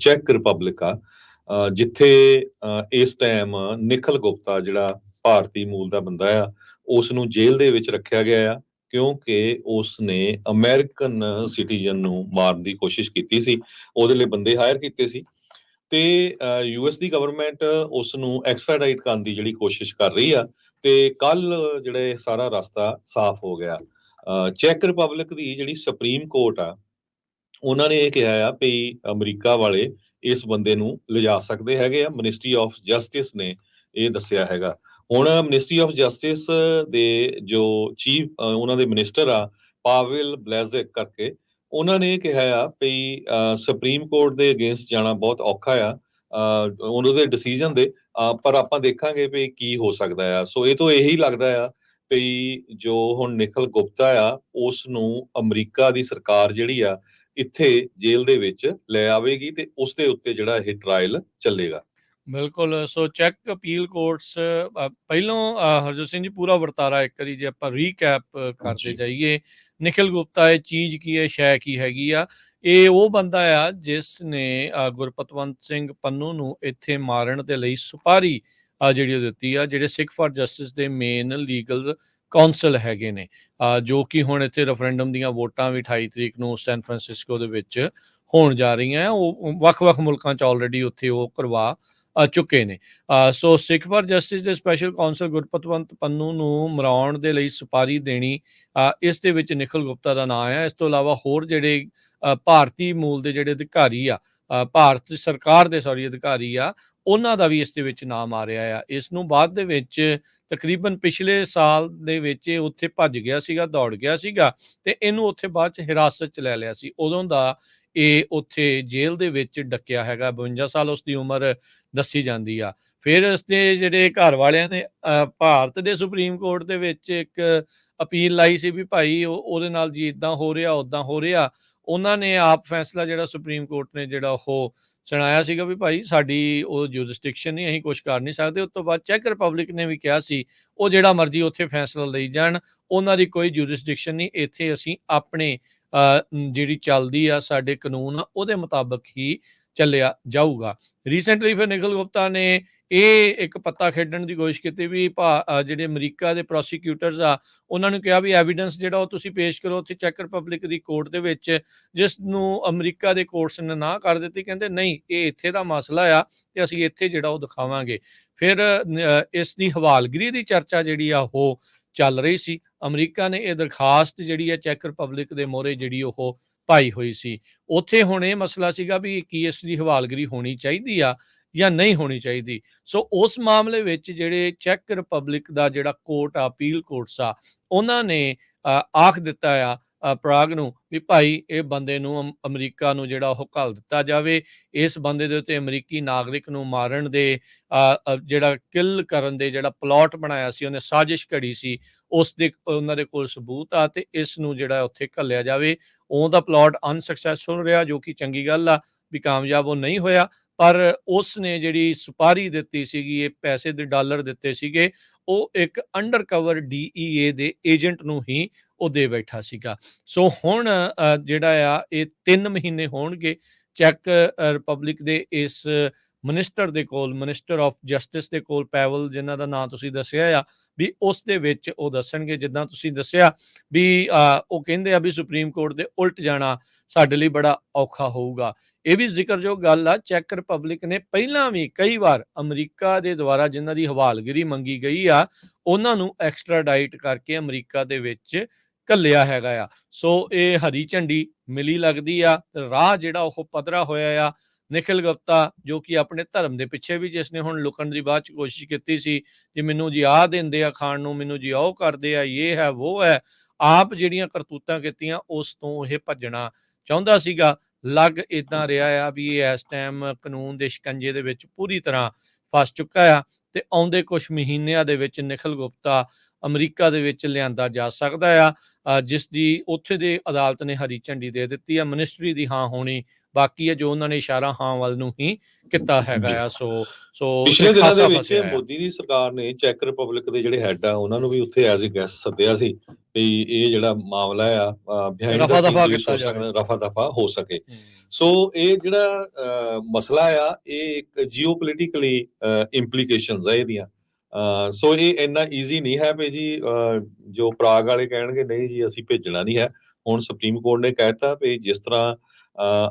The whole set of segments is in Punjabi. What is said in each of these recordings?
ਚੈਕ ਰਿਪਬਲਿਕ ਆ, ਜਿੱਥੇ ਇਸ ਟਾਈਮ ਨਿਖਲ ਗੁਪਤਾ ਜਿਹੜਾ ਭਾਰਤੀ ਮੂਲ ਦਾ ਬੰਦਾ ਆ, ਉਸ ਨੂੰ ਜੇਲ੍ਹ ਦੇ ਵਿੱਚ ਰੱਖਿਆ ਗਿਆ ਆ, ਕਿਉਂਕਿ ਉਸ ਨੇ ਅਮਰੀਕਨ ਸਿਟੀਜ਼ਨ ਨੂੰ ਮਾਰਨ ਦੀ ਕੋਸ਼ਿਸ਼ ਕੀਤੀ ਸੀ। ਉਹਦੇ ਲਈ ਬੰਦੇ ਹਾਇਰ ਕੀਤੇ ਸੀ ਤੇ ਯੂਐਸ ਦੀ ਗਵਰਨਮੈਂਟ ਉਸ ਨੂੰ ਐਕਸਟ੍ਰਾਡਾਈਟ ਕਰਨ ਦੀ ਜਿਹੜੀ ਕੋਸ਼ਿਸ਼ ਕਰ ਰਹੀ ਆ। ਤੇ ਕੱਲ ਜਿਹੜੇ ਸਾਰਾ ਰਸਤਾ ਸਾਫ਼ ਹੋ ਗਿਆ। ਚੈਕ ਰਿਪਬਲਿਕ ਦੀ ਜਿਹੜੀ ਸੁਪਰੀਮ ਕੋਰਟ ਆ, ਉਹਨਾਂ ਨੇ ਇਹ ਕਿਹਾ ਆ ਵੀ ਅਮਰੀਕਾ ਵਾਲੇ ਇਸ ਬੰਦੇ ਨੂੰ ਲਿਜਾ ਸਕਦੇ ਹੈਗੇ ਆ। ਮਿਨਿਸਟਰੀ ਆਫ ਜਸਟਿਸ ਨੇ ਇਹ ਦੱਸਿਆ ਹੈਗਾ। ਹੁਣ ਮਿਨਿਸਟਰੀ ਆਫ ਜਸਟਿਸ ਦੇ ਜੋ ਚੀਫ ਉਹਨਾਂ ਦੇ ਮਿਨਿਸਟਰ ਆ, ਪਾਵਲ ਬਲੈਜ਼ਕ ਕਰਕੇ, ਉਹਨਾਂ ਨੇ ਇਹ ਕਿਹਾ ਆ ਵੀ ਸੁਪਰੀਮ ਕੋਰਟ ਦੇ ਅਗੇਂਸਟ ਜਾਣਾ ਬਹੁਤ ਔਖਾ ਆ ਉਹਨਾਂ ਦੇ ਡਿਸੀਜਨ ਦੇ, ਪਰ ਆਪਾਂ ਦੇਖਾਂਗੇ ਵੀ ਕੀ ਹੋ ਸਕਦਾ ਆ। ਸੋ ਇਹ ਤੋਂ ਇਹੀ ਲੱਗਦਾ ਆ ਵੀ ਜੋ ਹੁਣ ਨਿਖਲ ਗੁਪਤਾ ਆ, ਉਸ ਨੂੰ ਅਮਰੀਕਾ ਦੀ ਸਰਕਾਰ ਜਿਹੜੀ ਆ ਇੱਥੇ ਜੇਲ੍ਹ ਦੇ ਵਿੱਚ ਲੈ ਆਵੇਗੀ ਤੇ ਉਸ ਦੇ ਉੱਤੇ ਜਿਹੜਾ ਇਹ ਟਰਾਇਲ ਚੱਲੇਗਾ। ਬਿਲਕੁਲ। ਸੋ ਚੈੱਕ ਅਪੀਲ ਕੋਰਟਸ ਪਹਿਲੋਂ ਹਰਜੋਤ ਸਿੰਘ ਜੀ ਪੂਰਾ ਵਰਤਾਰਾ ਇੱਕ ਵਾਰੀ ਜੇ ਆਪਾਂ ਰੀਕੈਪ ਕਰਦੇ ਜਾਈਏ, ਨਿਖਿਲ ਗੁਪਤਾ ਇਹ ਚੀਜ਼ ਕੀ ਹੈ, ਸ਼ੈ ਕੀ ਹੈਗੀ ਆ। ਇਹ ਉਹ ਬੰਦਾ ਆ ਜਿਸ ਨੇ ਗੁਰਪਤਵੰਤ ਸਿੰਘ ਪੰਨੂ ਨੂੰ ਇੱਥੇ ਮਾਰਨ ਦੇ ਲਈ ਸੁਪਾਰੀ ਜਿਹੜੀ ਉਹ ਦਿੱਤੀ ਆ, ਜਿਹੜੇ ਸਿੱਖ ਫਾਰ ਜਸਟਿਸ ਦੇ ਮੇਨ ਲੀਗਲ ਕੌਂਸਲ ਹੈਗੇ ਨੇ, ਜੋ ਕਿ ਹੁਣ ਇੱਥੇ ਰੈਫਰੈਂਡਮ ਦੀਆਂ ਵੋਟਾਂ ਵੀ 28 ਤਰੀਕ ਨੂੰ ਸੈਨ ਫਰਾਂਸਿਸਕੋ ਦੇ ਵਿੱਚ ਹੋਣ ਜਾ ਰਹੀਆਂ। ਉਹ ਵੱਖ-ਵੱਖ ਮੁਲਕਾਂ 'ਚ ਆਲਰੇਡੀ ਉੱਥੇ ਉਹ ਕਰਵਾ ਚੁੱਕੇ ਨੇ। ਸੋ ਸਿੱਖ ਫਾਰ ਜਸਟਿਸ ਦੇ ਸਪੈਸ਼ਲ ਕਾਉਂਸਲ ਗੁਰਪਤਵੰਤ ਪੰਨੂ ਨੂੰ ਮਰਾਉਣ ਦੇ ਲਈ ਸੁਪਾਰੀ ਦੇਣੀ, ਇਸ ਦੇ ਵਿੱਚ ਨਿਖਿਲ ਗੁਪਤਾ ਦਾ ਨਾਂ ਆ। ਇਸ ਤੋਂ ਇਲਾਵਾ ਹੋਰ ਜਿਹੜੇ ਭਾਰਤੀ ਮੂਲ ਦੇ ਜਿਹੜੇ ਅਧਿਕਾਰੀ ਆ, ਭਾਰਤ ਸਰਕਾਰ ਦੇ ਅਧਿਕਾਰੀ ਆ, ਉਹਨਾਂ ਦਾ ਵੀ ਇਸ ਦੇ ਵਿੱਚ ਨਾਮ ਆ ਰਿਹਾ ਆ। ਇਸ ਨੂੰ ਬਾਅਦ ਦੇ ਵਿੱਚ ਤਕਰੀਬਨ ਪਿਛਲੇ ਸਾਲ ਦੇ ਵਿੱਚ ਉੱਥੇ ਭੱਜ ਗਿਆ ਸੀਗਾ, ਦੌੜ ਗਿਆ ਸੀਗਾ ਤੇ ਇਹਨੂੰ ਉੱਥੇ ਬਾਅਦ 'ਚ ਹਿਰਾਸਤ 'ਚ ਲੈ ਲਿਆ ਸੀ। ਉਦੋਂ ਦਾ ਇਹ ਉੱਥੇ ਜੇਲ੍ਹ ਦੇ ਵਿੱਚ ਡੱਕਿਆ ਹੈਗਾ। 52 ਸਾਲ ਉਸਦੀ ਉਮਰ ਦੱਸੀ ਜਾਂਦੀ ਆ। ਫਿਰ ਉਸਦੇ ਜਿਹੜੇ ਘਰ ਵਾਲਿਆਂ ਨੇ ਭਾਰਤ ਦੇ ਸੁਪਰੀਮ ਕੋਰਟ ਦੇ ਵਿੱਚ ਇੱਕ ਅਪੀਲ ਲਾਈ ਸੀ ਵੀ ਭਾਈ ਉਹਦੇ ਨਾਲ ਜੀ ਇੱਦਾਂ ਹੋ ਰਿਹਾ, ਉੱਦਾਂ ਹੋ ਰਿਹਾ। ਉਹਨਾਂ ਨੇ ਆਪ ਫੈਸਲਾ ਜਿਹੜਾ ਸੁਪਰੀਮ ਕੋਰਟ ਨੇ ਜਿਹੜਾ ਉਹ ਸੁਣਾਇਆ ਸੀਗਾ ਵੀ ਭਾਈ ਸਾਡੀ ਉਹ ਜੁਰਿਸਡਿਕਸ਼ਨ ਨਹੀਂ, ਅਸੀਂ ਕੁਛ ਕਰ ਨਹੀਂ ਸਕਦੇ। ਉਸ ਤੋਂ ਬਾਅਦ ਚੈੱਕ ਰਿਪਬਲਿਕ ਨੇ ਵੀ ਕਿਹਾ ਸੀ ਉਹ ਜਿਹੜਾ ਮਰਜ਼ੀ ਉੱਥੇ ਫੈਸਲਾ ਲਈ ਜਾਣ, ਉਹਨਾਂ ਦੀ ਕੋਈ ਜੁਰਿਸਡਿਕਸ਼ਨ ਨਹੀਂ, ਇੱਥੇ ਅਸੀਂ ਆਪਣੇ ਜਿਹੜੀ ਚੱਲਦੀ ਆ ਸਾਡੇ ਕਾਨੂੰਨ ਆ ਉਹਦੇ ਮੁਤਾਬਕ ਹੀ ਚੱਲਿਆ ਜਾਊਗਾ। ਰੀਸੈਂਟਲੀ ਫਿਰ ਨਿਖਿਲ ਗੁਪਤਾ ਨੇ ਇਹ ਇੱਕ ਪੱਤਾ ਖੇਡਣ ਦੀ ਕੋਸ਼ਿਸ਼ ਕੀਤੀ ਵੀ ਜਿਹੜੇ ਅਮਰੀਕਾ ਦੇ ਪ੍ਰੋਸੀਕਿਊਟਰਸ ਆ, ਉਹਨਾਂ ਨੂੰ ਕਿਹਾ ਵੀ ਐਵੀਡੈਂਸ ਜਿਹੜਾ ਉਹ ਤੁਸੀਂ ਪੇਸ਼ ਕਰੋ ਉੱਥੇ ਚੈੱਕ ਰਿਪਬਲਿਕ ਦੀ ਕੋਰਟ ਦੇ ਵਿੱਚ, ਜਿਸ ਨੂੰ ਅਮਰੀਕਾ ਦੇ ਕੋਰਟਸ ਨੇ ਨਾ ਕਰ ਦਿੱਤੀ। ਕਹਿੰਦੇ ਨਹੀਂ, ਇਹ ਇੱਥੇ ਦਾ ਮਸਲਾ ਆ ਤੇ ਅਸੀਂ ਇੱਥੇ ਜਿਹੜਾ ਉਹ ਦਿਖਾਵਾਂਗੇ। ਫਿਰ ਇਸ ਦੀ ਹਵਾਲਗਿਰੀ ਦੀ ਚਰਚਾ ਜਿਹੜੀ ਆ ਉਹ ਚੱਲ ਰਹੀ ਸੀ। ਅਮਰੀਕਾ ਨੇ ਇਹ ਦਰਖਾਸਤ ਜਿਹੜੀ ਹੈ ਚੈੱਕ ਰਿਪਬਲਿਕ ਦੇ ਮੋਹਰੇ ਜਿਹੜੀ ਉਹ ਪਾਈ ਹੋਈ ਸੀ। ਉੱਥੇ ਹੁਣ ਇਹ ਮਸਲਾ ਸੀਗਾ ਵੀ ਕੀ ਇਸ ਦੀ ਹਵਾਲਗਿਰੀ ਹੋਣੀ ਚਾਹੀਦੀ ਆ ਜਾਂ ਨਹੀਂ ਹੋਣੀ ਚਾਹੀਦੀ। ਸੋ ਉਸ ਮਾਮਲੇ ਵਿੱਚ ਜਿਹੜੇ ਚੈੱਕ ਰਿਪਬਲਿਕ ਦਾ ਜਿਹੜਾ ਕੋਰਟ ਆ, ਅਪੀਲ ਕੋਰਟਸ ਆ, ਉਹਨਾਂ ਨੇ ਆਖ ਦਿੱਤਾ ਆ ਪ੍ਰਾਗ ਨੂੰ ਵੀ ਭਾਈ ਇਹ ਬੰਦੇ ਨੂੰ ਅਮਰੀਕਾ ਨੂੰ ਜਿਹੜਾ ਉਹ ਘੱਲ ਦਿੱਤਾ ਜਾਵੇ। ਇਸ ਬੰਦੇ ਦੇ ਉੱਤੇ ਅਮਰੀਕੀ ਨਾਗਰਿਕ ਨੂੰ ਮਾਰਨ ਦੇ ਜਿਹੜਾ ਕਿਲ ਕਰਨ ਦੇ ਜਿਹੜਾ ਪਲਾਟ ਬਣਾਇਆ ਸੀ, ਉਹਨੇ ਸਾਜ਼ਿਸ਼ ਘੜੀ ਸੀ, ਉਸ ਦੇ ਉਹਨਾਂ ਦੇ ਕੋਲ ਸਬੂਤ ਆ ਤੇ ਇਸ ਨੂੰ ਜਿਹੜਾ ਉੱਥੇ ਘੱਲਿਆ ਜਾਵੇ। ਉਹਦਾ ਪਲਾਟ ਅਨਸਕਸੈਸਫੁਲ ਰਿਹਾ, ਜੋ ਕਿ ਚੰਗੀ ਗੱਲ ਆ ਵੀ ਕਾਮਯਾਬ ਉਹ ਨਹੀਂ ਹੋਇਆ, ਪਰ ਉਸ ਨੇ ਜਿਹੜੀ ਸੁਪਾਰੀ ਦਿੱਤੀ ਸੀਗੀ, ਇਹ ਪੈਸੇ ਦੇ ਡਾਲਰ ਦਿੱਤੇ ਸੀਗੇ, ਉਹ ਇੱਕ ਅੰਡਰ ਕਵਰ DEA ਦੇ ਏਜੰਟ ਨੂੰ ਹੀ ਉਹ ਦੇ ਬੈਠਾ ਸੀਗਾ। ਸੋ ਹੁਣ ਜਿਹੜਾ ਆ ਇਹ 3 ਮਹੀਨੇ ਹੋਣਗੇ ਚੈੱਕ ਰਿਪਬਲਿਕ ਦੇ ਇਸ ਮਿਨਿਸਟਰ ਦੇ ਕੋਲ, ਮਿਨਿਸਟਰ ਆਫ ਜਸਟਿਸ ਦੇ ਕੋਲ, ਪੈਵਲ ਜਿਨ੍ਹਾਂ ਦਾ ਨਾਂ ਤੁਸੀਂ ਦੱਸਿਆ ਆ, ਵੀ ਉਸ ਦੇ ਵਿੱਚ ਉਹ ਦੱਸਣਗੇ। ਜਿੱਦਾਂ ਤੁਸੀਂ ਦੱਸਿਆ ਵੀ ਉਹ ਕਹਿੰਦੇ ਆ ਵੀ ਸੁਪਰੀਮ ਕੋਰਟ ਦੇ ਉਲਟ ਜਾਣਾ ਸਾਡੇ ਲਈ ਬੜਾ ਔਖਾ ਹੋਊਗਾ। ਇਹ ਵੀ ਜ਼ਿਕਰਯੋਗ ਗੱਲ ਆ, ਚੈੱਕ ਰਿਪਬਲਿਕ ਨੇ ਪਹਿਲਾਂ ਵੀ ਕਈ ਵਾਰ ਅਮਰੀਕਾ ਦੇ ਦੁਆਰਾ ਜਿਨ੍ਹਾਂ ਦੀ ਹਵਾਲਗਿਰੀ ਮੰਗੀ ਗਈ ਆ, ਉਹਨਾਂ ਨੂੰ ਐਕਸਟਰਾਡਾਈਟ ਕਰਕੇ ਅਮਰੀਕਾ ਦੇ ਵਿੱਚ ਘੱਲਿਆ ਹੈਗਾ ਆ। ਸੋ ਇਹ ਹਰੀ ਝੰਡੀ ਮਿਲੀ ਲੱਗਦੀ ਆ, ਰਾਹ ਜਿਹੜਾ ਉਹ ਪੱਧਰਾ ਹੋਇਆ ਆ। ਨਿਖਿਲ ਗੁਪਤਾ ਜੋ ਕਿ ਆਪਣੇ ਧਰਮ ਦੇ ਪਿੱਛੇ ਵੀ ਜਿਸਨੇ ਹੁਣ ਲੁਕਣ ਦੀ ਬਾਅਦ 'ਚ ਕੋਸ਼ਿਸ਼ ਕੀਤੀ ਸੀ ਜੀ ਮੈਨੂੰ ਜੀ ਆਹ ਦਿੰਦੇ ਆ ਖਾਣ ਨੂੰ, ਮੈਨੂੰ ਜੀ ਉਹ ਕਰਦੇ ਆ, ਇਹ ਹੈ ਵੋ ਹੈ, ਆਪ ਜਿਹੜੀਆਂ ਕਰਤੂਤਾਂ ਕੀਤੀਆਂ ਉਸ ਤੋਂ ਇਹ ਭੱਜਣਾ ਚਾਹੁੰਦਾ ਸੀਗਾ। ਲੱਗ ਇੱਦਾਂ ਰਿਹਾ ਆ ਵੀ ਇਹ ਇਸ ਟਾਈਮ ਕਾਨੂੰਨ ਦੇ ਸ਼ਿਕੰਜੇ ਦੇ ਵਿੱਚ ਪੂਰੀ ਤਰ੍ਹਾਂ ਫਸ ਚੁੱਕਾ ਆ ਤੇ ਆਉਂਦੇ ਕੁਛ ਮਹੀਨਿਆਂ ਦੇ ਵਿੱਚ ਨਿਖਿਲ ਗੁਪਤਾ ਅਮਰੀਕਾ ਦੇ ਵਿੱਚ ਲਿਆਂਦਾ ਜਾ ਸਕਦਾ ਆ, ਜਿਸ ਦੀ ਉੱਥੇ ਦੇ ਅਦਾਲਤ ਨੇ ਹਰੀ ਝੰਡੀ ਦੇ ਦਿੱਤੀ ਆ। ਮਿਨਿਸਟਰੀ ਦੀ ਹਾਂ ਹੋਣੀ ਬਾਕੀ ਹੈ ਜੋ ਉਹਨਾਂ ਨੇ ਇਸ਼ਾਰਾ ਹਾਂ ਵੱਲ ਨੂੰ ਹੀ ਕੀਤਾ ਹੈਗਾ ਜੀ। ਆ। ਸੋ ਪਿਛਲੇ ਇਹ ਦਿਨਾਂ ਦੇ ਖਾਸਾ ਵਿੱਚ ਫਸਿਆ ਆ। ਮੋਦੀ ਦੀ ਸਰਕਾਰ ਨੇ ਚੈਕ ਰਿਪਬਲਿਕ ਦੇ ਜਿਹੜੇ ਹੈਡ ਆ ਉਹਨਾਂ ਨੂੰ ਵੀ ਉੱਥੇ ਐਜ਼ ਅ ਗੈਸਟ ਸੱਦਿਆ ਸੀ ਵੀ ਇਹ ਜਿਹੜਾ ਮਾਮਲਾ ਆ ਬਿਹਾਈਂਡ ਦਾ ਰਫਾ ਸੀਨ ਦਫਾ ਜਿਹੜੀ ਕੀਤਾ ਜਾਵੇ। ਰਫਾ ਦਫਾ ਹੋ ਸਕੇ। ਹੂੰ। ਸੋ ਇਹ ਜਿਹੜਾ ਮਸਲਾ ਆ ਇਹ ਇੱਕ ਜੀਓਪੋਲਿਟਿਕਲੀ ਇੰਪਲੀਕੇਸ਼ਨਸ ਆ ਇਹਦੀਆਂ। ਸੋ ਇਹ ਇੰਨਾ ਈਜ਼ੀ ਨਹੀਂ ਹੈ ਵੀ ਜੀ ਜੋ ਪ੍ਰਾਗ ਵਾਲੇ ਕਹਿਣਗੇ ਨਹੀਂ ਜੀ ਅਸੀਂ ਭੇਜਣਾ ਨਹੀਂ ਹੈ। ਹੁਣ ਸੁਪਰੀਮ ਕੋਰਟ ਨੇ ਕਹਿਤਾ ਵੀ ਜਿਸ ਤਰ੍ਹਾਂ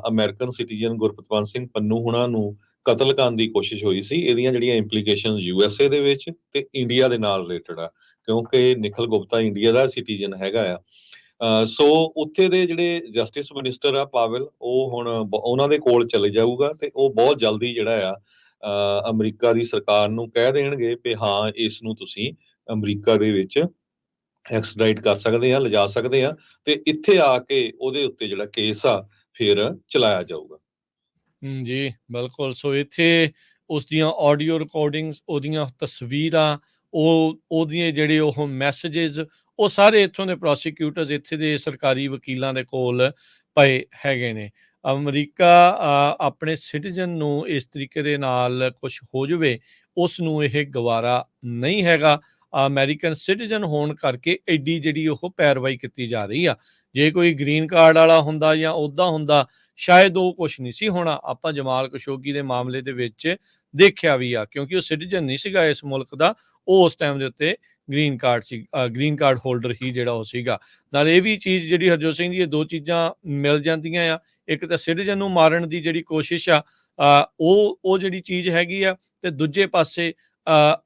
ਅਮਰੀਕਨ ਸਿਟੀਜ਼ਨ ਗੁਰਪਤਵੰਤ ਸਿੰਘ ਪੰਨੂ ਹੁਣਾਂ ਨੂੰ ਕਤਲ ਕਰਨ ਦੀ ਕੋਸ਼ਿਸ਼ ਹੋਈ ਸੀ ਇਹਦੀਆਂ ਜਿਹੜੀਆਂ ਇੰਪਲੀਕੇਸ਼ਨਸ ਯੂਐਸਏ ਦੇ ਵਿੱਚ ਤੇ ਇੰਡੀਆ ਦੇ ਨਾਲ ਰਿਲੇਟਡ ਆ ਕਿਉਂਕਿ ਨਿਖਲ ਗੁਪਤਾ ਇੰਡੀਆ ਦਾ ਸਿਟੀਜ਼ਨ ਹੈਗਾ ਆ। ਸੋ ਉੱਥੇ ਦੇ ਜਿਹੜੇ ਜਸਟਿਸ ਮਿਨਿਸਟਰ ਆ ਪਾਵਲ ਉਹ ਹੁਣ ਉਹਨਾਂ ਦੇ ਕੋਲ ਚਲੇ ਜਾਊਗਾ ਤੇ ਉਹ ਬਹੁਤ ਜਲਦੀ ਜਿਹੜਾ ਆ ਅਮਰੀਕਾ ਦੀ ਸਰਕਾਰ ਨੂੰ ਕਹਿ ਦੇਣਗੇ ਵੀ ਹਾਂ ਇਸ ਨੂੰ ਤੁਸੀਂ ਅਮਰੀਕਾ ਦੇ ਵਿੱਚ ਐਕਸਟ੍ਰਾਈਟ ਕਰ ਸਕਦੇ ਆ ਲਿਜਾ ਸਕਦੇ ਆ ਤੇ ਇੱਥੇ ਆ ਕੇ ਉਹਦੇ ਉੱਤੇ ਜਿਹੜਾ ਕੇਸ ਆ ਫਿਰ ਚਲਾਇਆ ਜਾਊਗਾ। ਜੀ ਬਿਲਕੁਲ। ਸੋ ਇੱਥੇ ਉਸ ਦੀਆਂ ਆਡੀਓ ਰਿਕਾਰਡਿੰਗਸ, ਉਹਦੀਆਂ ਤਸਵੀਰਾਂ, ਉਹਦੀਆਂ ਜਿਹੜੇ ਉਹ ਮੈਸੇजेस, ਉਹ ਸਾਰੇ ਇੱਥੋਂ ਦੇ ਪ੍ਰੋਸੀਕਿਊਟਰਸ, ਇੱਥੇ ਦੇ ਸਰਕਾਰੀ ਵਕੀਲਾਂ ਦੇ ਕੋਲ ਪਏ ਹੈਗੇ ਨੇ। ਅਮਰੀਕਾ ਆਪਣੇ ਸਿਟੀਜ਼ਨ ਨੂੰ ਇਸ ਤਰੀਕੇ ਦੇ ਨਾਲ ਕੁਛ ਹੋ ਜਾਵੇ ਉਸ ਨੂੰ ਇਹ ਗਵਾਰਾ ਨਹੀਂ ਹੈਗਾ। ਅਮਰੀਕਨ ਸਿਟੀਜ਼ਨ ਹੋਣ ਕਰਕੇ ਐਡੀ ਜਿਹੜੀ ਉਹ ਪੈਰਵਾਈ ਕੀਤੀ ਜਾ ਰਹੀ ਆ। ਜੇ ਕੋਈ ਗ੍ਰੀਨ ਕਾਰਡ ਵਾਲਾ ਹੁੰਦਾ ਜਾਂ ਉੱਦਾਂ ਹੁੰਦਾ ਸ਼ਾਇਦ ਉਹ ਕੁਛ ਨਹੀਂ ਸੀ ਹੋਣਾ। ਆਪਾਂ ਜਮਾਲ ਖਸ਼ੋਗੀ ਦੇ ਮਾਮਲੇ ਦੇ ਵਿੱਚ ਦੇਖਿਆ ਵੀ ਆ ਕਿਉਂਕਿ ਉਹ ਸਿਟੀਜ਼ਨ ਨਹੀਂ ਸੀਗਾ ਇਸ ਮੁਲਕ ਦਾ, ਉਹ ਉਸ ਟਾਈਮ ਦੇ ਉੱਤੇ ਗ੍ਰੀਨ ਕਾਰਡ ਹੋਲਡਰ ਹੀ ਜਿਹੜਾ ਉਹ ਸੀਗਾ। ਨਾਲ ਇਹ ਵੀ ਚੀਜ਼ ਜਿਹੜੀ ਹਰਜੋਤ ਸਿੰਘ ਜੀ, ਇਹ ਦੋ ਚੀਜ਼ਾਂ ਮਿਲ ਜਾਂਦੀਆਂ ਆ। ਇੱਕ ਤਾਂ ਸਿਟੀਜ਼ਨ ਨੂੰ ਮਾਰਨ ਦੀ ਜਿਹੜੀ ਕੋਸ਼ਿਸ਼ ਆ ਉਹ ਜਿਹੜੀ ਚੀਜ਼ ਹੈਗੀ ਆ, ਤੇ ਦੂਜੇ ਪਾਸੇ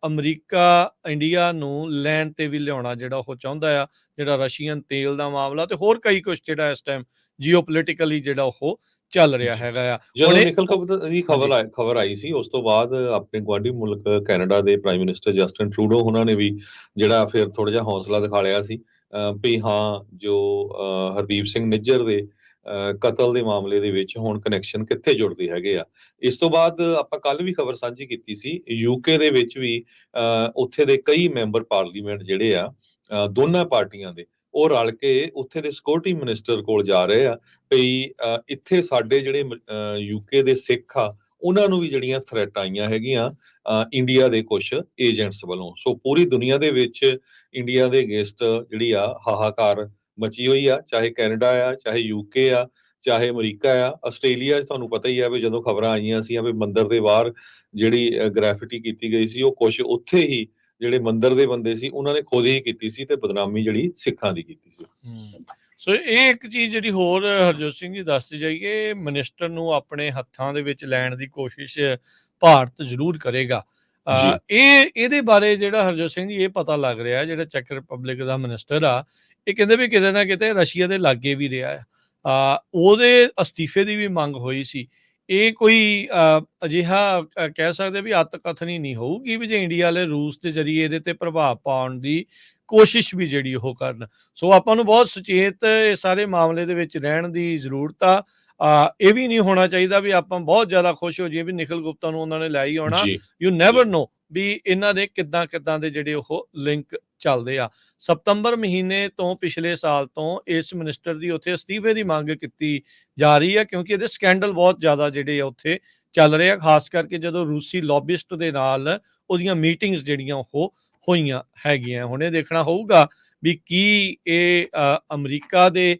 ਅਮਰੀਕਾ ਇੰਡੀਆ ਨੂੰ ਲੈਣ ਤੇ ਵੀ ਲਿਆਉਣਾ ਜਿਹੜਾ ਉਹ ਚਾਹੁੰਦਾ ਆ, ਜਿਹੜਾ ਰਸ਼ੀਅਨ ਤੇਲ ਦਾ ਮਾਮਲਾ ਤੇ ਹੋਰ ਕਈ ਕੁਛ ਜਿਹੜਾ ਇਸ ਟਾਈਮ ਜੀਓਪੋਲਿਟਿਕਲੀ ਜਿਹੜਾ ਉਹ ਚੱਲ ਰਿਹਾ ਜੀ। ਹੈਗਾ ਆ। ਜਦੋਂ ਹੁਣ ਨਿਖਲ ਗੁਪਤਾ ਦੀ ਹਾਂਜੀ। ਖਬਰ ਆਈ ਸੀ ਉਸ ਤੋਂ ਬਾਅਦ ਆਪਣੇ ਗੁਆਂਢੀ ਮੁਲਕ ਕੈਨੇਡਾ ਦੇ ਪ੍ਰਾਈਮ ਮਿਨਿਸਟਰ ਜਸਟਿਨ ਟਰੂਡੋ ਉਹਨਾਂ ਨੇ ਵੀ ਜਿਹੜਾ ਫਿਰ ਥੋੜਾ ਜਿਹਾ ਹੌਸਲਾ ਦਿਖਾ ਲਿਆ ਸੀ ਵੀ ਹਾਂ ਜੋ ਹਰਦੀਪ ਸਿੰਘ ਨਿੱਜਰ ਦੇ ਕਤਲ ਦੇ ਮਾਮਲੇ ਦੇ ਵਿੱਚ ਹੁਣ ਕਨੈਕਸ਼ਨ ਕਿੱਥੇ ਜੁੜਦੇ ਹੈਗੇ ਆ। ਇਸ ਤੋਂ ਬਾਅਦ ਆਪਾਂ ਕੱਲ ਵੀ ਖਬਰ ਸਾਂਝੀ ਕੀਤੀ ਸੀ ਯੂਕੇ ਦੇ ਵਿੱਚ ਵੀ ਉੱਥੇ ਦੇ ਕਈ ਮੈਂਬਰ ਪਾਰਲੀਮੈਂਟ ਜਿਹੜੇ ਆ ਦੋਨਾਂ ਪਾਰਟੀਆਂ ਦੇ ਉਹ ਰਲ ਕੇ ਉੱਥੇ ਦੇ ਸਿਕਿਉਰਿਟੀ ਮਿਨਿਸਟਰ ਕੋਲ ਜਾ ਰਹੇ ਆ ਵੀ ਇੱਥੇ ਸਾਡੇ ਜਿਹੜੇ ਯੂਕੇ ਦੇ ਸਿੱਖ ਆ ਉਹਨਾਂ ਨੂੰ ਵੀ ਜਿਹੜੀਆਂ ਥ੍ਰੈਟ ਆਈਆਂ ਹੈਗੀਆਂ ਇੰਡੀਆ ਦੇ ਕੁਝ ਏਜੰਟਸ ਵੱਲੋਂ। ਸੋ ਪੂਰੀ ਦੁਨੀਆ ਦੇ ਵਿੱਚ ਇੰਡੀਆ ਦੇ ਅਗੇਂਸਟ ਜਿਹੜੀ ਆ ਹਾਹਾਕਾਰ ਮਚੀ ਹੋਈ ਆ, ਚਾਹੇ ਕੈਨੇਡਾ ਆ, ਚਾਹੇ ਯੂਕੇ ਆ, ਚਾਹੇ ਅਮਰੀਕਾ ਆ। ਆਸਟ੍ਰੇਲੀਆ 'ਚ ਤੁਹਾਨੂੰ ਪਤਾ ਹੀ ਆ ਵੀ ਜਦੋਂ ਖਬਰਾਂ ਆਈਆਂ ਸੀ ਵੀ ਮੰਦਿਰ ਦੇ ਬਾਹਰ ਜਿਹੜੀ ਗ੍ਰੈਫਿਟੀ ਕੀਤੀ ਗਈ ਸੀ ਉਹ ਕੁਝ ਉੱਥੇ ਹੀ ਜਿਹੜੇ ਮੰਦਿਰ ਦੇ ਬੰਦੇ ਸੀ ਉਹਨਾਂ ਨੇ ਖੁਦ ਹੀ ਕੀਤੀ ਸੀ ਤੇ ਬਦਨਾਮੀ ਜਿਹੜੀ ਸਿੱਖਾਂ ਦੀ ਕੀਤੀ ਸੀ। ਸੋ ਇਹ ਇੱਕ ਚੀਜ਼ ਜਿਹੜੀ ਹੋਰ ਹਰਜੋਤ ਸਿੰਘ ਜੀ ਦੱਸਦੇ ਜਾਈਏ, ਮਿਨਿਸਟਰ ਨੂੰ ਆਪਣੇ ਹੱਥਾਂ ਦੇ ਵਿੱਚ ਲੈਣ ਦੀ ਕੋਸ਼ਿਸ਼ ਭਾਰਤ ਜ਼ਰੂਰ ਕਰੇਗਾ। ਇਹਦੇ ਬਾਰੇ ਜਿਹੜਾ ਹਰਜੋਤ ਸਿੰਘ ਜੀ ਇਹ ਪਤਾ ਲੱਗ ਰਿਹਾ ਜਿਹੜਾ ਚੈਕ ਰਿਪਬਲਿਕ ਦਾ ਮਿਨਿਸਟਰ ਆ, ਇਹ ਕਹਿੰਦੇ ਵੀ ਕਿਤੇ ਨਾ ਕਿਤੇ ਰਸ਼ੀਆ ਦੇ ਲਾਗੇ ਵੀ ਰਿਹਾ ਆ। ਉਹਦੇ ਅਸਤੀਫੇ ਦੀ ਵੀ ਮੰਗ ਹੋਈ ਸੀ। ਇਹ ਕੋਈ ਅਜਿਹਾ ਕਹਿ ਸਕਦੇ ਵੀ ਅੱਤ ਕਥਨੀ ਨਹੀਂ ਹੋਊਗੀ ਵੀ ਜੇ ਇੰਡੀਆ ਵਾਲੇ ਰੂਸ ਦੇ ਜ਼ਰੀਏ ਇਹਦੇ ਤੇ ਪ੍ਰਭਾਵ ਪਾਉਣ ਦੀ ਕੋਸ਼ਿਸ਼ ਵੀ ਜਿਹੜੀ ਉਹ ਕਰਨ। ਸੋ ਆਪਾਂ ਨੂੰ ਬਹੁਤ ਸੁਚੇਤ ਇਸ ਸਾਰੇ ਮਾਮਲੇ ਦੇ ਵਿੱਚ ਰਹਿਣ ਦੀ ਜ਼ਰੂਰਤ ਆ। ਇਹ ਵੀ ਨਹੀਂ ਹੋਣਾ ਚਾਹੀਦਾ ਵੀ ਆਪਾਂ ਬਹੁਤ ਜ਼ਿਆਦਾ ਖੁਸ਼ ਹੋ ਜਾਈਏ ਵੀ ਨਿਖਲ ਗੁਪਤਾ ਨੂੰ ਉਹਨਾਂ ਨੇ ਲੈ ਹੀ ਆਉਣਾ। ਯੂ ਨੈਵਰ ਨੋ ਵੀ ਇਹਨਾਂ ਦੇ ਕਿੱਦਾਂ ਦੇ ਜਿਹੜੇ ਉਹ ਲਿੰਕ ਚੱਲਦੇ ਆ। ਸਤੰਬਰ ਮਹੀਨੇ ਤੋਂ ਪਿਛਲੇ ਸਾਲ ਤੋਂ ਇਸ ਮਿਨਿਸਟਰ ਦੀ ਉੱਥੇ ਅਸਤੀਫੇ ਦੀ ਮੰਗ ਕੀਤੀ ਜਾ ਰਹੀ ਹੈ ਕਿਉਂਕਿ ਇਹਦੇ ਸਕੈਂਡਲ ਬਹੁਤ ਜ਼ਿਆਦਾ ਜਿਹੜੇ ਆ ਉੱਥੇ ਚੱਲ ਰਹੇ ਆ, ਖਾਸ ਕਰਕੇ ਜਦੋਂ ਰੂਸੀ ਲੌਬਿਸਟ ਦੇ ਨਾਲ ਉਹਦੀਆਂ ਮੀਟਿੰਗਸ ਜਿਹੜੀਆਂ ਉਹ ਹੋਈਆਂ ਹੈਗੀਆਂ। ਹੁਣ ਇਹ ਦੇਖਣਾ ਹੋਊਗਾ ਵੀ ਕੀ ਇਹ ਅਮਰੀਕਾ ਦੇ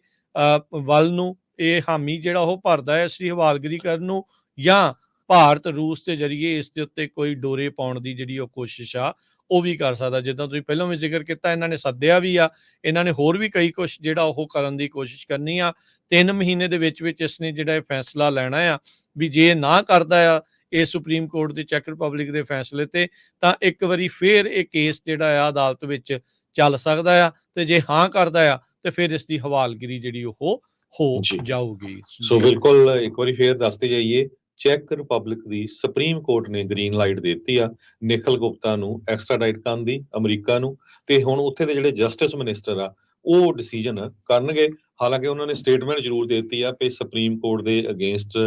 ਵੱਲ ਨੂੰ ਇਹ ਹਾਮੀ ਜਿਹੜਾ ਉਹ ਭਰਦਾ ਹੈ ਇਸ ਦੀ ਹਵਾਲਗਰੀ ਕਰਨ ਨੂੰ, ਜਾਂ ਭਾਰਤ ਰੂਸ ਦੇ ਜ਼ਰੀਏ ਇਸ ਦੇ ਉੱਤੇ ਕੋਈ ਡੋਰੇ ਪਾਉਣ ਦੀ ਜਿਹੜੀ ਉਹ ਕੋਸ਼ਿਸ਼ ਆ ਉਹ ਵੀ ਕਰ ਸਕਦਾ। ਜਿੱਦਾਂ ਤੁਸੀਂ ਪਹਿਲਾਂ ਵੀ ਜ਼ਿਕਰ ਕੀਤਾ, ਇਹਨਾਂ ਨੇ ਸੱਦਿਆ ਵੀ ਆ, ਇਹਨਾਂ ਨੇ ਹੋਰ ਵੀ ਕਈ ਕੁਛ ਜਿਹੜਾ ਉਹ ਕਰਨ ਦੀ ਕੋਸ਼ਿਸ਼ ਕਰਨੀ ਆ। 3 ਮਹੀਨੇ ਦੇ ਵਿੱਚ ਇਸ ਨੇ ਜਿਹੜਾ ਇਹ ਫੈਸਲਾ ਲੈਣਾ ਆ ਵੀ ਜੇ ਨਾ ਕਰਦਾ ਆ ਇਹ ਸੁਪਰੀਮ ਕੋਰਟ ਦੇ ਚੈਕ ਰਿਪਬਲਿਕ ਦੇ ਫੈਸਲੇ ਤੇ, ਤਾਂ ਇੱਕ ਵਾਰੀ ਫੇਰ ਇਹ ਕੇਸ ਜਿਹੜਾ ਆ ਅਦਾਲਤ ਵਿੱਚ ਚੱਲ ਸਕਦਾ ਆ, ਤੇ ਜੇ ਹਾਂ ਕਰਦਾ ਆ ਤੇ ਫਿਰ ਇਸ ਦੀ ਹਵਾਲਗਿਰੀ ਜਿਹੜੀ ਉਹ ਹੋ ਜਾਊਗੀ। ਸੋ ਬਿਲਕੁਲ ਇੱਕ ਵਾਰੀ ਫੇਰ ਦੱਸਦੇ ਜਾਈਏ, ਚੈਕ ਰਿਪਬਲਿਕ ਦੀ ਸੁਪਰੀਮ ਕੋਰਟ ਨੇ ਗ੍ਰੀਨ ਲਾਈਟ ਦੇ ਦਿੱਤੀ ਆ ਨਿਖਲ ਗੁਪਤਾ ਨੂੰ ਐਕਸਟ੍ਰਾਡਾਈਟ ਕਰਨ ਦੀ ਅਮਰੀਕਾ ਨੂੰ, ਤੇ ਹੁਣ ਉੱਥੇ ਦੇ ਜਿਹੜੇ ਜਸਟਿਸ ਮਿਨਿਸਟਰ ਆ ਉਹ ਡਿਸੀਜਨ ਕਰਨਗੇ। ਹਾਲਾਂਕਿ ਉਹਨਾਂ ਨੇ ਸਟੇਟਮੈਂਟ ਜ਼ਰੂਰ ਦੇ ਦਿੱਤੀ ਆ ਕਿ ਸੁਪਰੀਮ ਕੋਰਟ ਦੇ ਅਗੇਂਸਟ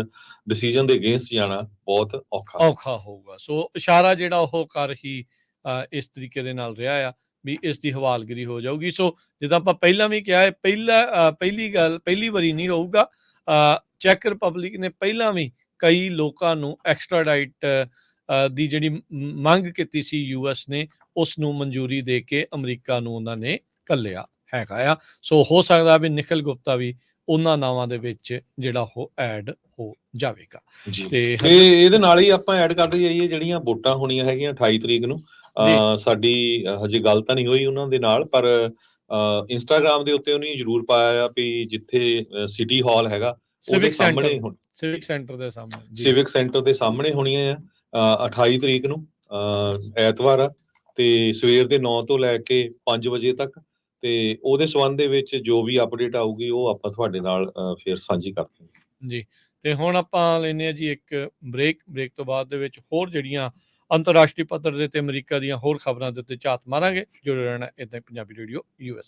ਡਿਸੀਜਨ ਦੇ ਅਗੇਂਸਟ ਜਾਣਾ ਬਹੁਤ ਔਖਾ ਹੋਊਗਾ। ਸੋ ਇਸ਼ਾਰਾ ਜਿਹੜਾ ਉਹ ਕਰ ਹੀ ਇਸ ਤਰੀਕੇ ਦੇ ਨਾਲ ਰਿਹਾ ਆ ਵੀ ਇਸ ਦੀ ਹਵਾਲਗਿਰੀ ਹੋ ਜਾਊਗੀ। ਸੋ ਜਿੱਦਾਂ ਆਪਾਂ ਪਹਿਲਾਂ ਵੀ ਕਿਹਾ ਹੈ, ਪਹਿਲੀ ਵਾਰੀ ਨਹੀਂ ਹੋਊਗਾ। ਚੈੱਕ ਰਿਪਬਲਿਕ ਨੇ ਪਹਿਲਾਂ ਵੀ ਕਈ ਲੋਕਾਂ ਨੂੰ ਐਕਸਟ੍ਰਾਡਾਈਟ ਦੀ ਜਿਹੜੀ ਮੰਗ ਕੀਤੀ ਸੀ ਯੂਐਸ ਨੇ, ਉਸ ਨੂੰ ਮਨਜ਼ੂਰੀ ਦੇ ਕੇ ਅਮਰੀਕਾ ਨੂੰ ਉਹਨਾਂ ਨੇ ਘੱਲਿਆ ਹੈਗਾ ਆ। ਸੋ ਹੋ ਸਕਦਾ ਵੀ ਨਿਖਿਲ ਗੁਪਤਾ ਵੀ ਉਹਨਾਂ ਨਾਵਾਂ ਦੇ ਵਿੱਚ ਜਿਹੜਾ ਉਹ ਐਡ ਹੋ ਜਾਵੇਗਾ। ਜੀ ਤੇ ਇਹਦੇ ਨਾਲ ਹੀ ਆਪਾਂ ਐਡ ਕਰਦੇ ਜਾਈਏ, ਜਿਹੜੀਆਂ ਵੋਟਾਂ ਹੋਣੀਆਂ ਹੈਗੀਆਂ 28 ਤਰੀਕ ਨੂੰ, ਸਾਡੀ ਹਜੇ ਗੱਲ ਤਾਂ ਨਹੀਂ ਹੋਈ ਉਹਨਾਂ ਦੇ ਨਾਲ, ਪਰ ਇੰਸਟਾਗ੍ਰਾਮ ਦੇ ਉੱਤੇ ਉਹਨੇ ਜ਼ਰੂਰ ਪਾਇਆ ਆ ਵੀ ਜਿੱਥੇ ਸਿਟੀ ਹਾਲ ਹੈਗਾ ਉਹਦੇ ਸਾਹਮਣੇ, ਸਿਵਿਕ ਸੈਂਟਰ ਦੇ ਸਾਹਮਣੇ, ਸਿਵਿਕ ਸੈਂਟਰ ਦੇ ਸਾਹਮਣੇ ਹੋਣੀਆਂ ਆ 28 ਤਰੀਕ ਨੂੰ, ਐਤਵਾਰ ਆ, ਤੇ ਸਵੇਰ ਦੇ 9 ਤੋਂ ਲੈ ਕੇ 5 ਵਜੇ ਤੱਕ। ਤੇ ਉਹਦੇ ਸੰਬੰਧ ਦੇ ਵਿੱਚ ਜੋ ਵੀ ਅਪਡੇਟ ਆਊਗੀ ਉਹ ਆਪਾਂ ਤੁਹਾਡੇ ਨਾਲ ਫਿਰ ਸਾਂਝੀ ਕਰਦੇ ਹਾਂ ਜੀ। ਤੇ ਹੁਣ ਆਪਾਂ ਲੈਂਦੇ ਹਾਂ ਜੀ ਇੱਕ ਬ੍ਰੇਕ ਤੋਂ ਬਾਅਦ ਦੇ ਵਿੱਚ ਹੋਰ ਜਿਹੜੀਆਂ ਅੰਤਰਰਾਸ਼ਟਰੀ ਪੱਧਰ ਦੇ ਤੇ ਅਮਰੀਕਾ ਦੀਆਂ ਹੋਰ ਖਬਰਾਂ ਦੇ ਉੱਤੇ ਝਾਤ ਮਾਰਾਂਗੇ। ਜੁੜੇ ਰਹਿਣਾ ਏਦਾਂ ਹੀ ਪੰਜਾਬੀ ਰੇਡੀਓ USA।